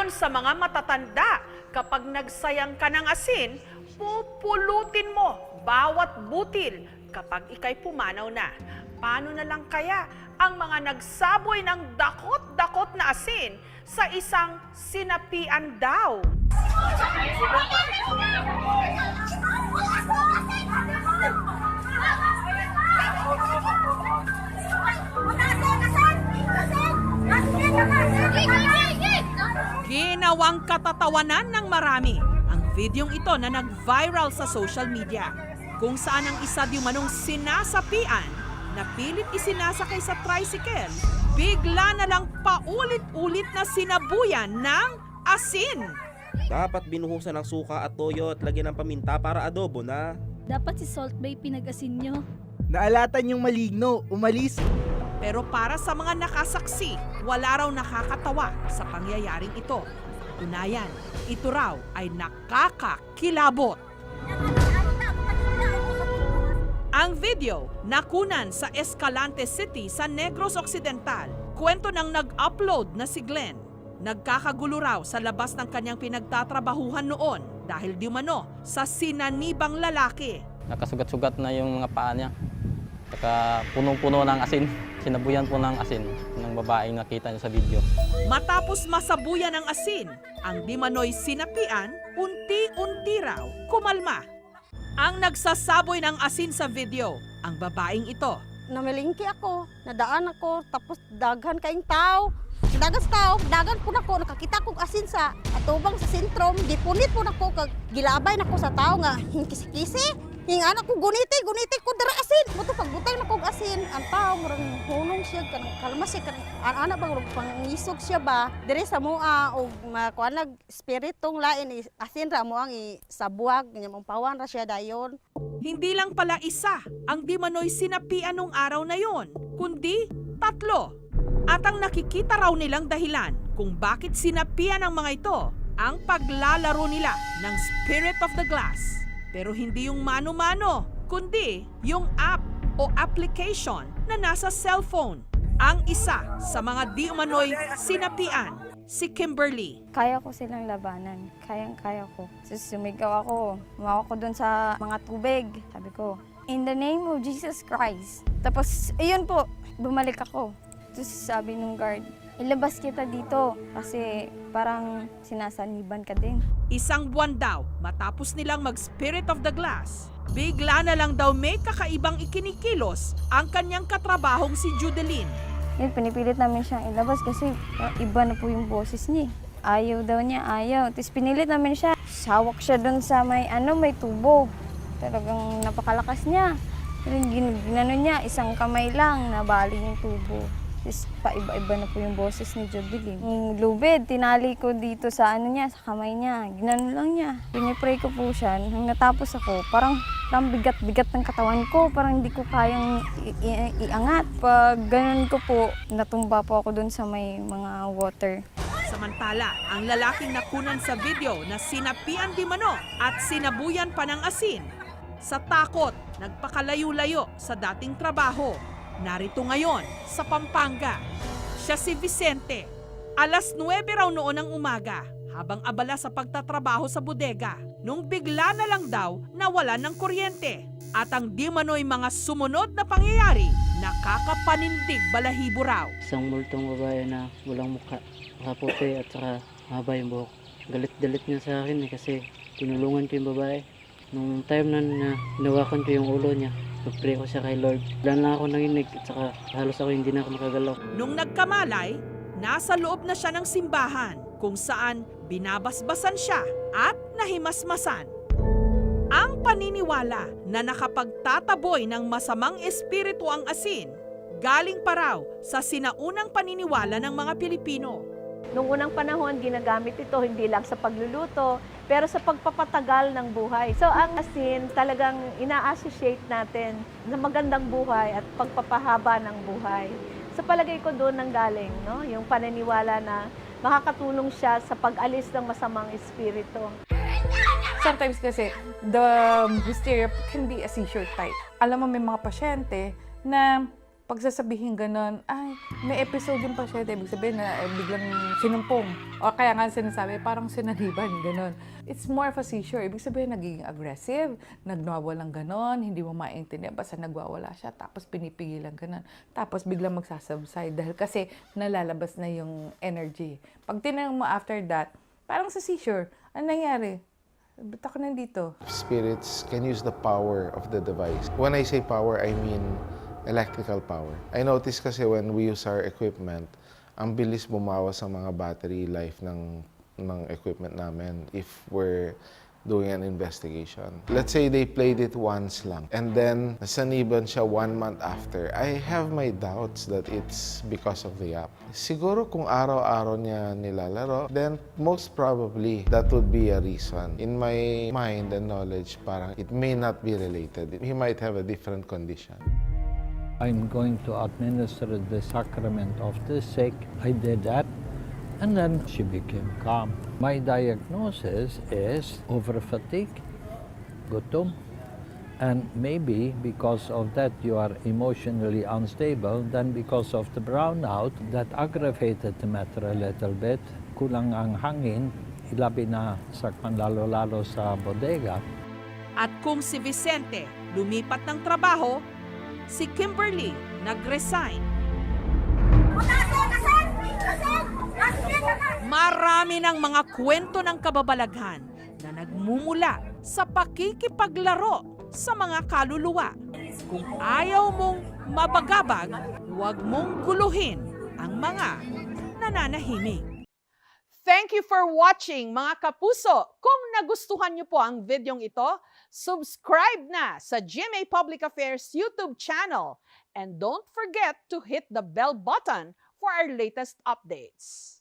Ayon sa mga matatanda, kapag nagsayang ka ng asin, pupulutin mo bawat butil kapag ikay pumanaw na. Paano na lang kaya ang mga nagsaboy ng dakot-dakot na asin sa isang sinapian daw? Ginawang katatawanan ng marami ang videong ito na nag-viral sa social media, kung saan ang isa di manong sinasapian na pilit isinasakay sa tricycle, bigla na lang paulit-ulit na sinabuyan ng asin. Dapat binuhusan ng suka at toyo at lagyan ng paminta para adobo na. Dapat si Salt Bay pinag-asin nyo. Naalatan yung maligno, umalis. Pero para sa mga nakasaksi, wala raw nakakatawa sa pangyayaring ito. Tunayan, ito raw ay nakakakilabot. Ang video nakunan sa Escalante City sa Negros Occidental. Kwento ng nag-upload na si Glenn. Nagkakagulo raw sa labas ng kanyang pinagtatrabahuhan noon dahil di umano sa sinanibang lalaki. Nakasugat-sugat na yung mga paa niya. Saka punong-puno ng asin. Sinabuyan po ng asin ng babaeng nakita niyo sa video. Matapos masabuyan ng asin, ang di manoy sinapian, unti-unti raw kumalma. Ang nagsasaboy ng asin sa video, ang babaeng ito. Namilingki ako, nadaan ako, tapos daghan kaing tao. Dagan po nako, nakakita kong asin sa atubang sa sentrum, dipunit po nako, kag gilabay nako sa tao nga, kisi-kisi. Hing anak ko, guniti ko dara asin. Buto pagbutay na kong asin, ang tao, murang hunong siya, kalma siya, anak bang pangisog siya ba? Dire sa mua, o makuanag spiritong lain, asin ra mo ang isabuag, mong pawan ra siya dayon. Hindi lang pala isa ang di manoy sinapian nung araw na yon, kundi 3. At ang nakikita raw nilang dahilan kung bakit sinapian ng mga ito ang paglalaro nila ng Spirit of the Glass. Pero hindi yung mano-mano, kundi yung app o application na nasa cellphone. Ang isa sa mga di umano'y sinapian, si Kimberly. Kaya ko silang labanan. Kayang-kaya ko. So, sumigaw ako. Umawak ko dun sa mga tubig. Sabi ko, in the name of Jesus Christ. Tapos, ayun po, bumalik ako. Tapos sabi nung guard, ilabas kita dito kasi parang sinasaniban ka din. Isang buwan daw matapos nilang mag-Spirit of the Glass, bigla na lang daw may kakaibang ikinikilos ang kanyang katrabahong si Judeline. Yun, pinipilit namin siyang ilabas kasi iba na po yung boses niya. Ayaw daw niya, ayaw. Tapos pinilit namin siya. Sawak siya doon sa may tubo. Talagang napakalakas niya. Pero ginano niya, isang kamay lang, nabali yung tubo. Tapos paiba-iba na po yung boses ni Judeline. Yung lubid, tinali ko dito sa niya, sa kamay niya. Ginano lang niya. Pinipray ko po siya. Nung natapos ako, parang bigat-bigat ng katawan ko. Parang hindi ko kayang iangat. Pag ganun ko po, natumba po ako dun sa may mga water. Samantala, ang lalaking nakunan sa video na sinapian di mano at sinabuyan pa ng asin, sa takot, nagpakalayo-layo sa dating trabaho. Narito ngayon sa Pampanga. Siya si Vicente. Alas 9 raw noon ng umaga habang abala sa pagtatrabaho sa bodega nung bigla na lang daw nawalan ng kuryente. At ang di manoy mga sumunod na pangyayari, nakakapanindig balahibo raw. Isang multong babae na walang mukha, nakaputi at saka mahaba yung buhok. Galit-galit niya sa akin kasi tinulungan ko yung babae. Nung time na hinawakan ko yung ulo niya, nag-pray ko siya kay Lord. Wala na ako nanginig at saka halos ako hindi na ako makagalaw. Nung nagkamalay, nasa loob na siya ng simbahan kung saan binabasbasan siya at nahimasmasan. Ang paniniwala na nakapagtataboy ng masamang espiritu ang asin, galing pa raw sa sinaunang paniniwala ng mga Pilipino. Noong unang panahon, ginagamit ito hindi lang sa pagluluto, pero sa pagpapatagal ng buhay. So ang asin talagang ina-associate natin na magandang buhay at pagpapahaba ng buhay. Sa palagay ko doon nang galing, no? Yung paniniwala na makakatulong siya sa pag-alis ng masamang espiritu. Sometimes kasi, the hysteria can be a seizure type. Alam mo, may mga pasyente na pagsasabihin ganon, ay, may episode yung pasyente, ibig sabihin na biglang sinumpong. O kaya nga sinasabi, parang sinaniban, ganon. It's more of a seizure. Ibig sabihin, nagiging aggressive, nagwawalang ganon, hindi mo maintindihan, basta nagwawala siya, tapos pinipigilan ganon. Tapos biglang magsasubside dahil kasi nalalabas na yung energy. Pag tinanong mo after that, parang sa seizure, ano nangyari? Ba't ako nandito? Spirits can use the power of the device. When I say power, I mean electrical power. I notice kasi when we use our equipment, ang bilis bumawas ang mga battery life ng equipment namin if we're doing an investigation. Let's say they played it once lang and then nasaniban siya 1 month after. I have my doubts that it's because of the app. Siguro kung araw-araw niya nilalaro, then most probably that would be a reason. In my mind and knowledge, parang it may not be related. He might have a different condition. I'm going to administer the sacrament of the sick. I did that, and then she became calm. My diagnosis is overfatigue, gutom, and maybe because of that you are emotionally unstable, then because of the brownout that aggravated the matter a little bit. Kulang ang hangin, ilabi na sa lalo-lalo sa bodega. At kung si Vicente lumipat ng trabaho, si Kimberly nag-resign. Marami ng mga kwento ng kababalaghan na nagmumula sa pakikipaglaro sa mga kaluluwa. Kung ayaw mong mabagabag, huwag mong guluhin ang mga nananahimik. Thank you for watching, mga kapuso. Kung nagustuhan niyo po ang videong ito, subscribe na sa GMA Public Affairs YouTube channel. And don't forget to hit the bell button for our latest updates.